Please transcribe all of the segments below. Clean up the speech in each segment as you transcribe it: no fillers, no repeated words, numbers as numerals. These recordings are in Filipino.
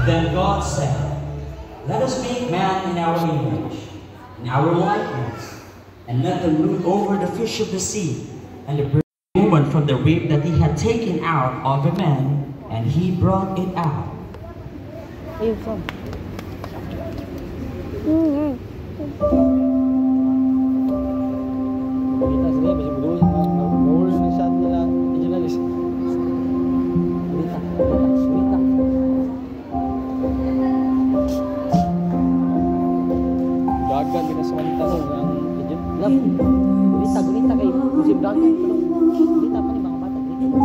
Then God said, "Let us make man in our image, in our likeness, and let them rule over the fish of the sea, and the birds of the woman from the rib that he had taken out of a man, and he brought it out." Gulita kayo musim dagat gulita pa ni mga bata gulita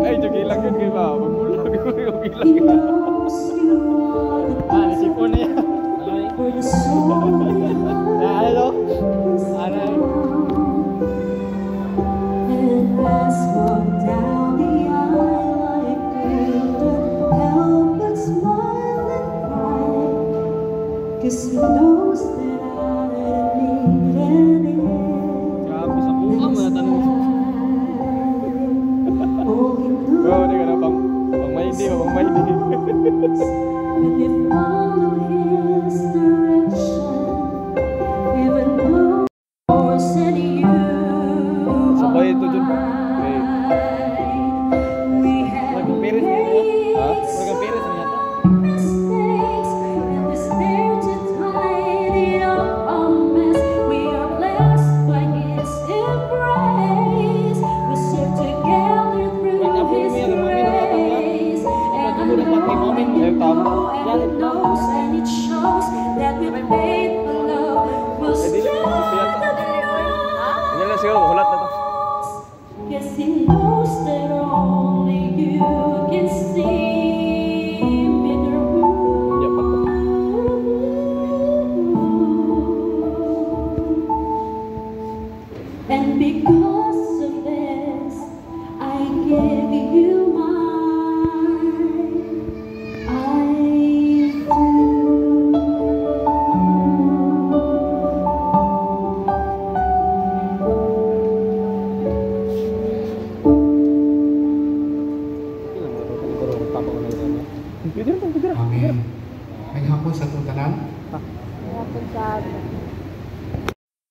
ay jogilang yun kayo ba magmulag jogilang nasipon na yan. Ano? Ano? Grabe sa buka mo na tanong. Bro, hindi ka na pang maydi. Sabay ito dun. Okay. Nagpipiris mo yata? Ha? Nagpipiris mo yata? Yes, he knows that only you can see in the room. And because of this, I give you mine. I do. Amen. May hapon sa itong tanan.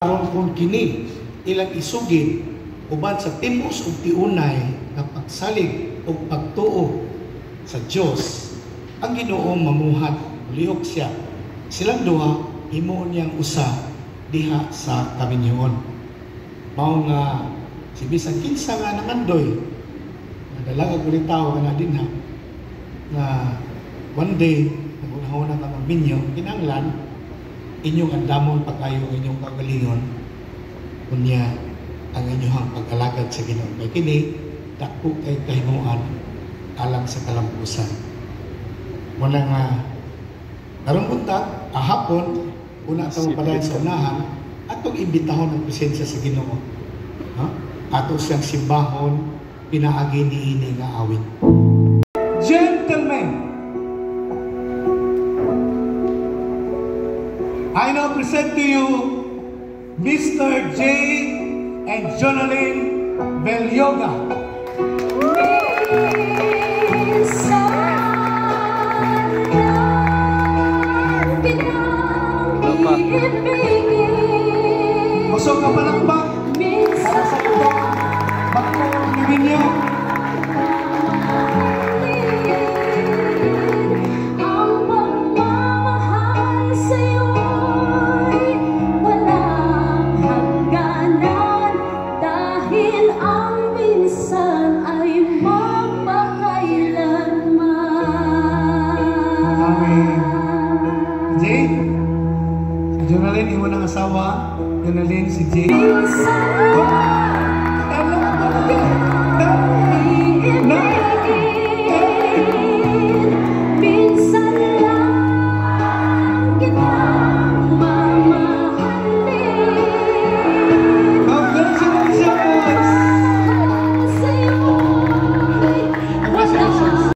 Aron kung kini ilang isugid uban sa timos ug tiunay nga pagsalig ug pagtuo sa Dios, ang Ginoo mamuhat lihok siya. Silang duha himuon niyang usa diha sa kaminyoon. Mao nga si bisan kinsa nga nangandoy nadala og tawo nga dinha nga one day nagunahon ka magbinyo kinahanglan inyong andamon pag-ayo inyong kagalingon kunya ang inyong pag-alagad sa Ginoo. Kay kini dako kay kahimuan alang sa kalampusan. Muna nga karong buntag ahapon una taong padayon sa unahan atong imbitahon ang presensya sa Ginoo. Ha? Ato siyang simbahon pinaagi niini nga awit. Gentlemen, I now present to you Mr. J. and Jonalyn Belyoga. Masok ka palakpak para sa ito bakong niminyo. Jonalyn, imo ng asawa. Jonalyn, si Jay.